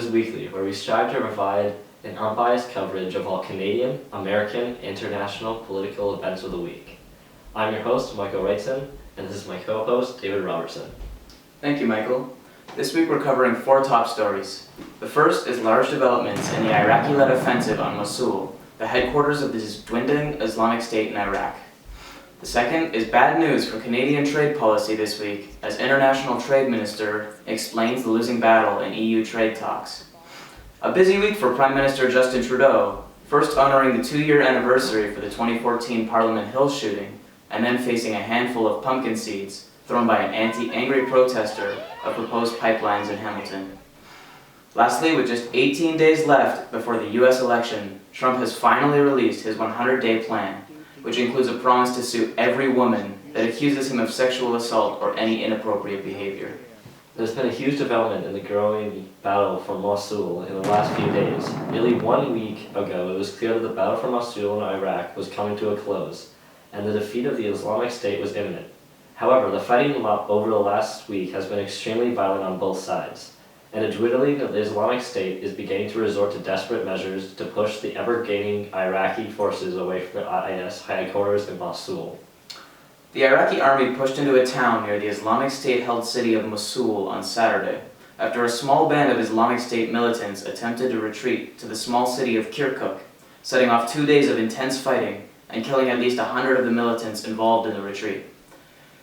News Weekly, where we strive to provide an unbiased coverage of all Canadian, American, international political events of the week. I'm your host, Michael Wrightson, and this is my co-host, David Robertson. Thank you, Michael. This week we're covering 4 top stories. The first is large developments in the Iraqi-led offensive on Mosul, the headquarters of the dwindling Islamic State in Iraq. The second is bad news for Canadian trade policy this week, as International Trade Minister explains the losing battle in EU trade talks. A busy week for Prime Minister Justin Trudeau, first honoring the 2-year anniversary for the 2014 Parliament Hill shooting, and then facing a handful of pumpkin seeds thrown by an angry protester of proposed pipelines in Hamilton. Lastly, with just 18 days left before the US election, Trump has finally released his 100-day plan, which includes a promise to sue every woman that accuses him of sexual assault or any inappropriate behavior. There's been a huge development in the growing battle for Mosul in the last few days. Nearly 1 week ago, it was clear that the battle for Mosul in Iraq was coming to a close, and the defeat of the Islamic State was imminent. However, the fighting over the last week has been extremely violent on both sides, and the dwindling of the Islamic State is beginning to resort to desperate measures to push the ever-gaining Iraqi forces away from the IS headquarters in Mosul. The Iraqi army pushed into a town near the Islamic State-held city of Mosul on Saturday, after a small band of Islamic State militants attempted to retreat to the small city of Kirkuk, setting off 2 days of intense fighting and killing at least 100 of the militants involved in the retreat.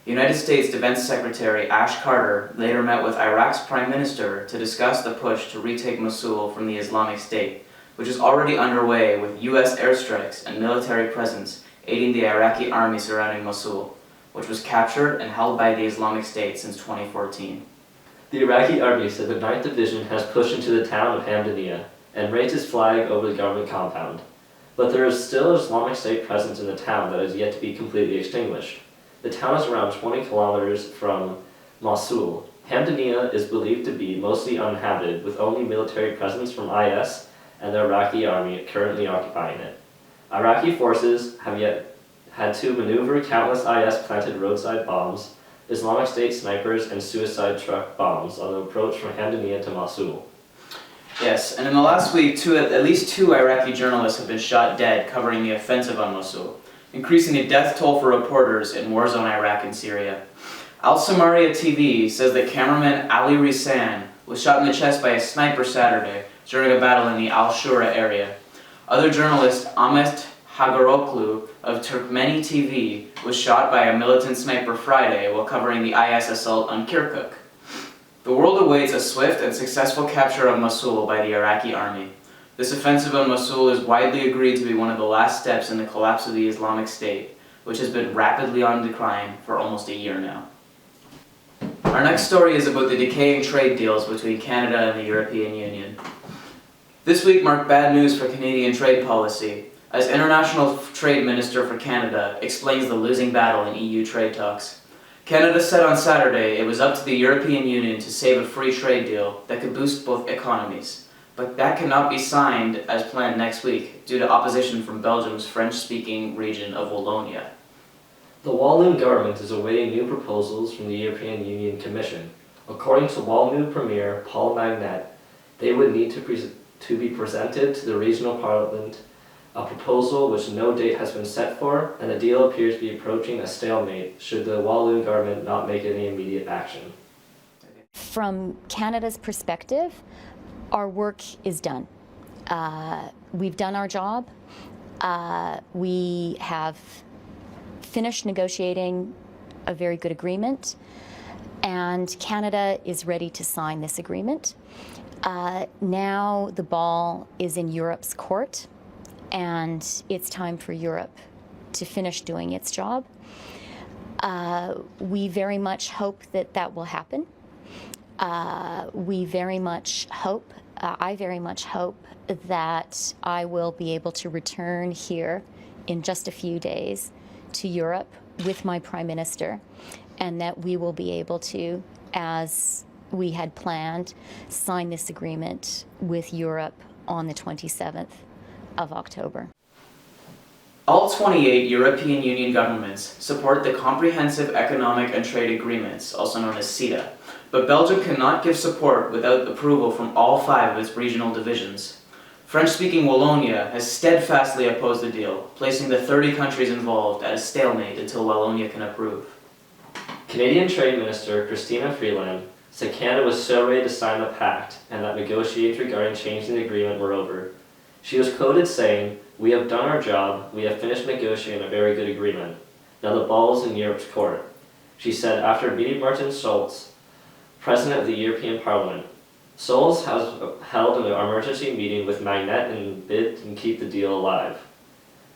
The United States Defense Secretary Ash Carter later met with Iraq's Prime Minister to discuss the push to retake Mosul from the Islamic State, which is already underway with U.S. airstrikes and military presence aiding the Iraqi army surrounding Mosul, which was captured and held by the Islamic State since 2014. The Iraqi army said the 9th Division has pushed into the town of Hamdaniya and raised its flag over the government compound, but there is still Islamic State presence in the town that is yet to be completely extinguished. The town is around 20 kilometers from Mosul. Hamdaniya is believed to be mostly uninhabited, with only military presence from IS and the Iraqi army currently occupying it. Iraqi forces have yet had to maneuver countless IS-planted roadside bombs, Islamic State snipers, and suicide truck bombs on the approach from Hamdaniya to Mosul. Yes, and in the last week, at least two Iraqi journalists have been shot dead covering the offensive on Mosul, increasing the death toll for reporters in war-zone Iraq and Syria. Al Samaria TV says that cameraman Ali Risan was shot in the chest by a sniper Saturday during a battle in the Al-Shura area. Other journalist Ahmet Hagaroklu of Turkmeni TV was shot by a militant sniper Friday while covering the IS assault on Kirkuk. The world awaits a swift and successful capture of Mosul by the Iraqi army. This offensive on Mosul is widely agreed to be one of the last steps in the collapse of the Islamic State, which has been rapidly on decline for almost a year now. Our next story is about the decaying trade deals between Canada and the European Union. This week marked bad news for Canadian trade policy, as International Trade Minister for Canada explains the losing battle in EU trade talks. Canada said on Saturday it was up to the European Union to save a free trade deal that could boost both economies. But that cannot be signed as planned next week due to opposition from Belgium's French-speaking region of Wallonia. The Walloon government is awaiting new proposals from the European Union Commission. According to Walloon Premier Paul Magnette, they would need to be presented to the regional parliament a proposal which no date has been set for, and the deal appears to be approaching a stalemate should the Walloon government not make any immediate action. From Canada's perspective, our work is done. We've done our job. We have finished negotiating a very good agreement, and Canada is ready to sign this agreement. Now the ball is in Europe's court, and it's time for Europe to finish doing its job. We very much hope that that will happen. I very much hope that I will be able to return here in just a few days to Europe with my Prime Minister, and that we will be able to, as we had planned, sign this agreement with Europe on the 27th of October. All 28 European Union governments support the Comprehensive Economic and Trade Agreements, also known as CETA, but Belgium cannot give support without approval from all 5 of its regional divisions. French-speaking Wallonia has steadfastly opposed the deal, placing the 30 countries involved at a stalemate until Wallonia can approve. Canadian Trade Minister Christina Freeland said Canada was so ready to sign the pact and that negotiations regarding changing the agreement were over. She was quoted saying, "We have done our job, we have finished negotiating a very good agreement. Now the ball is in Europe's court," she said after meeting Martin Schulz, President of the European Parliament. Schulz has held an emergency meeting with Magnet and bid and keep the deal alive.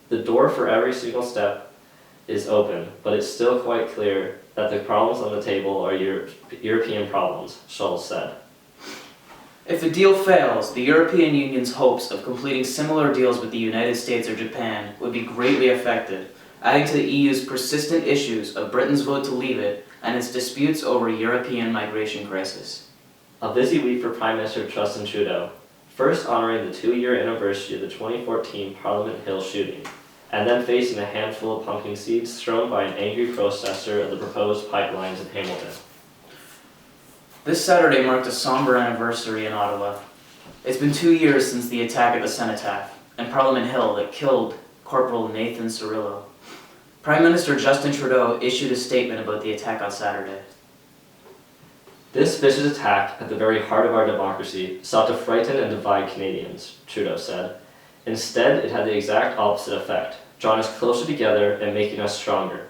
The door for every single step is open, but it's still quite clear that the problems on the table are European problems, Schulz said. If the deal fails, the European Union's hopes of completing similar deals with the United States or Japan would be greatly affected, adding to the EU's persistent issues of Britain's vote to leave it and its disputes over European migration crisis. A busy week for Prime Minister Justin Trudeau, first honoring the 2-year anniversary of the 2014 Parliament Hill shooting, and then facing a handful of pumpkin seeds thrown by an angry protester of the proposed pipelines in Hamilton. This Saturday marked a somber anniversary in Ottawa. It's been 2 years since the attack at the Cenotaph and Parliament Hill that killed Corporal Nathan Cirillo. Prime Minister Justin Trudeau issued a statement about the attack on Saturday. "This vicious attack at the very heart of our democracy sought to frighten and divide Canadians," Trudeau said. "Instead, it had the exact opposite effect, drawing us closer together and making us stronger."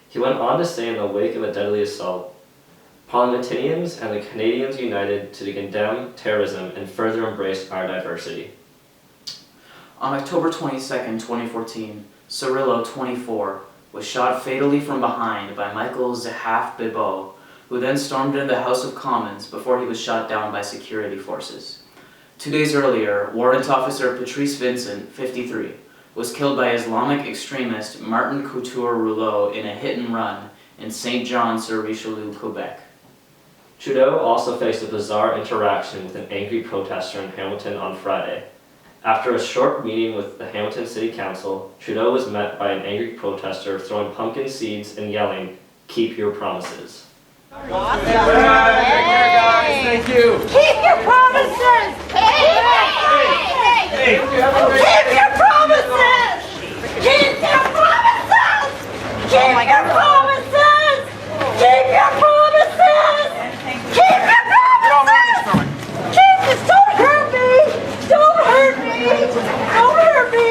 He went on to say in the wake of a deadly assault, "Parliamentarians and the Canadians united to condemn terrorism and further embrace our diversity." On October 22, 2014, Cirillo, 24, was shot fatally from behind by Michael Zahaf Bibeau, who then stormed into the House of Commons before he was shot down by security forces. 2 days earlier, Warrant Officer Patrice Vincent, 53, was killed by Islamic extremist Martin Couture-Rouleau in a hit-and-run in Saint Jean-sur-Richelieu, Quebec. Trudeau also faced a bizarre interaction with an angry protester in Hamilton on Friday. After a short meeting with the Hamilton City Council, Trudeau was met by an angry protester throwing pumpkin seeds and yelling, "Keep your promises." Awesome. Thank you. Keep your promises. Keep your promises. Keep your promises. Keep your promises. Keep your promises. Keep your promises. Keep this. Don't hurt me. Don't hurt me. Don't hurt me.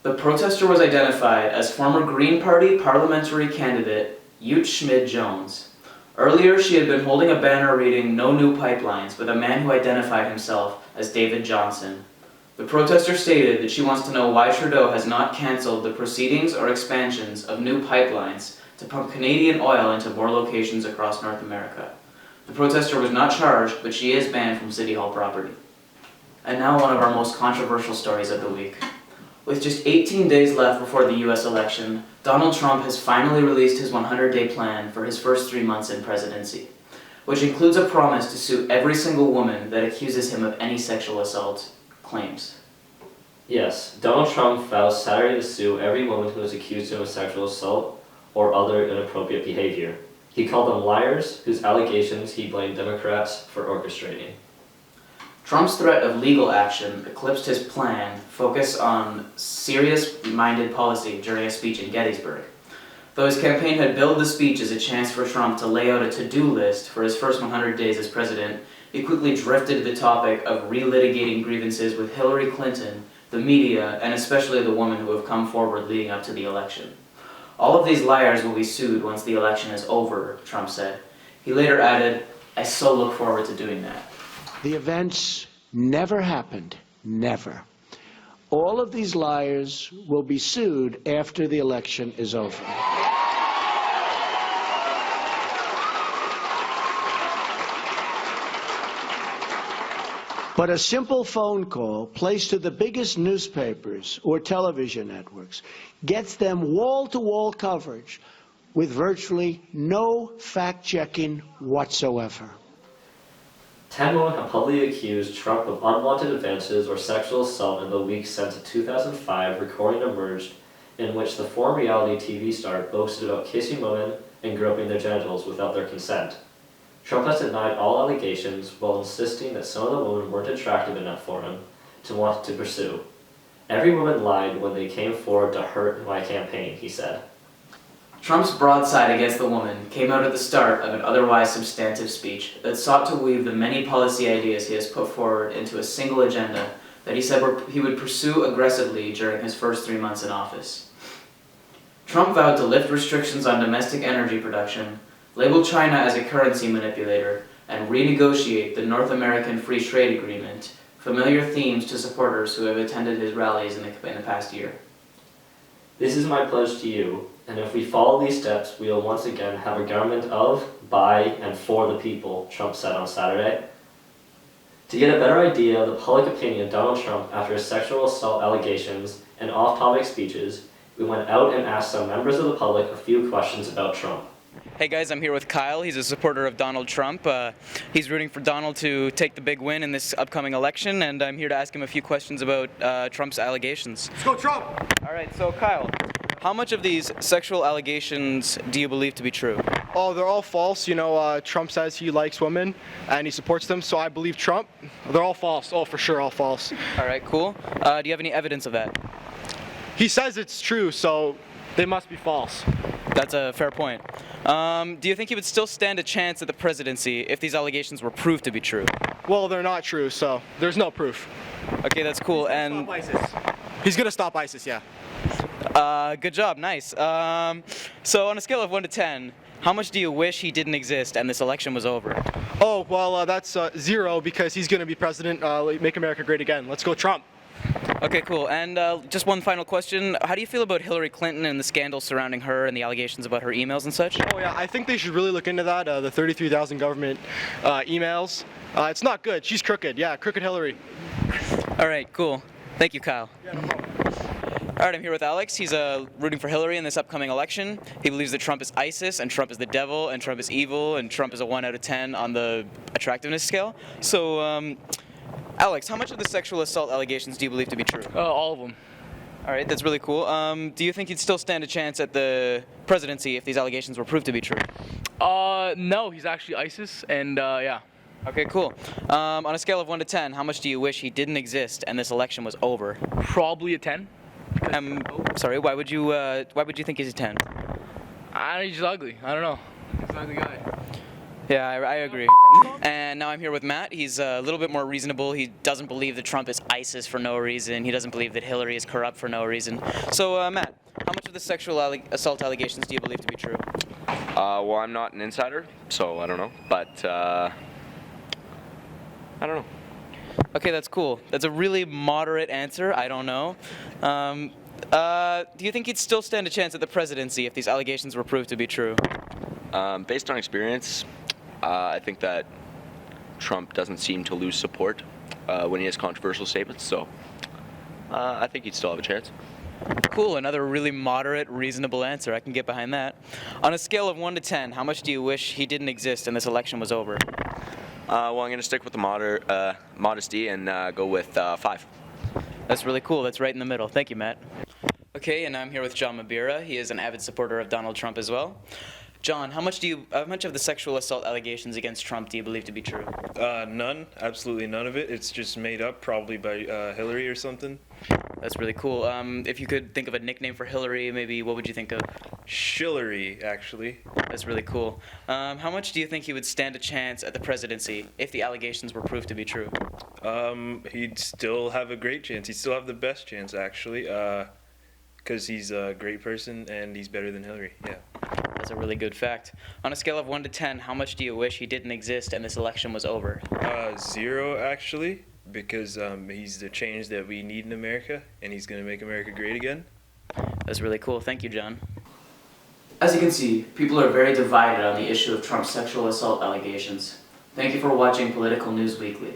The protester was identified as former Green Party parliamentary candidate Ute Schmid-Jones. Earlier, she had been holding a banner reading "No New Pipelines" with a man who identified himself as David Johnson. The protester stated that she wants to know why Trudeau has not cancelled the proceedings or expansions of new pipelines to pump Canadian oil into more locations across North America. The protester was not charged, but she is banned from City Hall property. And now one of our most controversial stories of the week. With just 18 days left before the US election, Donald Trump has finally released his 100-day plan for his first 3 months in presidency, which includes a promise to sue every single woman that accuses him of any sexual assault claims. Yes, Donald Trump vows Saturday to sue every woman who is accused of sexual assault or other inappropriate behavior. He called them liars, whose allegations he blamed Democrats for orchestrating. Trump's threat of legal action eclipsed his planned focus on serious-minded policy during a speech in Gettysburg. Though his campaign had billed the speech as a chance for Trump to lay out a to-do list for his first 100 days as president, he quickly drifted to the topic of relitigating grievances with Hillary Clinton, the media, and especially the women who have come forward leading up to the election. All of these liars will be sued once the election is over, Trump said. He later added, "I so look forward to doing that." The events never happened, never. All of these liars will be sued after the election is over. But a simple phone call placed to the biggest newspapers or television networks gets them wall-to-wall coverage with virtually no fact-checking whatsoever. 10 women have publicly accused Trump of unwanted advances or sexual assault in the weeks since a 2005 recording emerged in which the former reality TV star boasted about kissing women and groping their genitals without their consent. Trump has denied all allegations while insisting that some of the women weren't attractive enough for him to want to pursue. Every woman lied when they came forward to hurt my campaign, he said. Trump's broadside against the woman came out at the start of an otherwise substantive speech that sought to weave the many policy ideas he has put forward into a single agenda that he said he would pursue aggressively during his first 3 months in office. Trump vowed to lift restrictions on domestic energy production, label China as a currency manipulator, and renegotiate the North American Free Trade Agreement, familiar themes to supporters who have attended his rallies in the past year. This is my pledge to you, and if we follow these steps, we will once again have a government of, by, and for the people, Trump said on Saturday. To get a better idea of the public opinion of Donald Trump after his sexual assault allegations and off-topic speeches, we went out and asked some members of the public a few questions about Trump. Hey guys, I'm here with Kyle. He's a supporter of Donald Trump. He's rooting for Donald to take the big win in this upcoming election, and I'm here to ask him a few questions about Trump's allegations. Let's go, Trump! All right, so Kyle, how much of these sexual allegations do you believe to be true? Oh, they're all false. You know, Trump says he likes women and he supports them, so I believe Trump. They're all false. Oh, for sure, all false. All right, cool. Do you have any evidence of that? He says it's true, so they must be false. That's a fair point. Do you think he would still stand a chance at the presidency if these allegations were proved to be true? Well, they're not true, so there's no proof. Okay, that's cool. And He's gonna stop ISIS, yeah. good job, nice. So on a scale of 1 to 10, how much do you wish he didn't exist and this election was over? Oh, well, that's 0 because he's gonna be president, make America great again. Let's go, Trump. Okay, cool. And just one final question. How do you feel about Hillary Clinton and the scandal surrounding her and the allegations about her emails and such? Oh, yeah, I think they should really look into that, the 33,000 government emails. It's not good. She's crooked. Yeah, crooked Hillary. All right, cool. Thank you, Kyle. Yeah, no problem. All right, I'm here with Alex. He's rooting for Hillary in this upcoming election. He believes that Trump is ISIS, and Trump is the devil, and Trump is evil, and Trump is a 1 out of 10 on the attractiveness scale. So, Alex, how much of the sexual assault allegations do you believe to be true? All of them. All right, that's really cool. Do you think he'd still stand a chance at the presidency if these allegations were proved to be true? No, he's actually ISIS, and yeah. Okay, cool. On a scale of 1 to 10, how much do you wish he didn't exist and this election was over? Probably a 10. Sorry, why would you think he's a 10? He's just ugly. I don't know. He's an ugly guy. Yeah, I agree. And now I'm here with Matt. He's a little bit more reasonable. He doesn't believe that Trump is ISIS for no reason. He doesn't believe that Hillary is corrupt for no reason. So, Matt, how much of the sexual assault allegations do you believe to be true? Well, I'm not an insider, so I don't know. But, I don't know. Okay, that's cool. That's a really moderate answer. I don't know. Do you think he'd still stand a chance at the presidency if these allegations were proved to be true? Based on experience, I think that Trump doesn't seem to lose support when he has controversial statements, so I think he'd still have a chance. Cool, another really moderate, reasonable answer. I can get behind that. On a scale of 1 to 10, how much do you wish he didn't exist and this election was over? Well, I'm going to stick with the modesty and go with 5. That's really cool. That's right in the middle. Thank you, Matt. Okay, and I'm here with John Mabira. He is an avid supporter of Donald Trump as well. John, how much of the sexual assault allegations against Trump do you believe to be true? None. Absolutely none of it. It's just made up, probably by Hillary or something. That's really cool. If you could think of a nickname for Hillary, maybe what would you think of? Shillery, actually. That's really cool. How much do you think he would stand a chance at the presidency if the allegations were proved to be true? He'd still have a great chance. He'd still have the best chance, actually, because he's a great person and he's better than Hillary. Yeah. That's a really good fact. On a scale of 1 to 10, how much do you wish he didn't exist and this election was over? 0, actually, because he's the change that we need in America, and he's going to make America great again. That's really cool. Thank you, John. As you can see, people are very divided on the issue of Trump's sexual assault allegations. Thank you for watching Political News Weekly.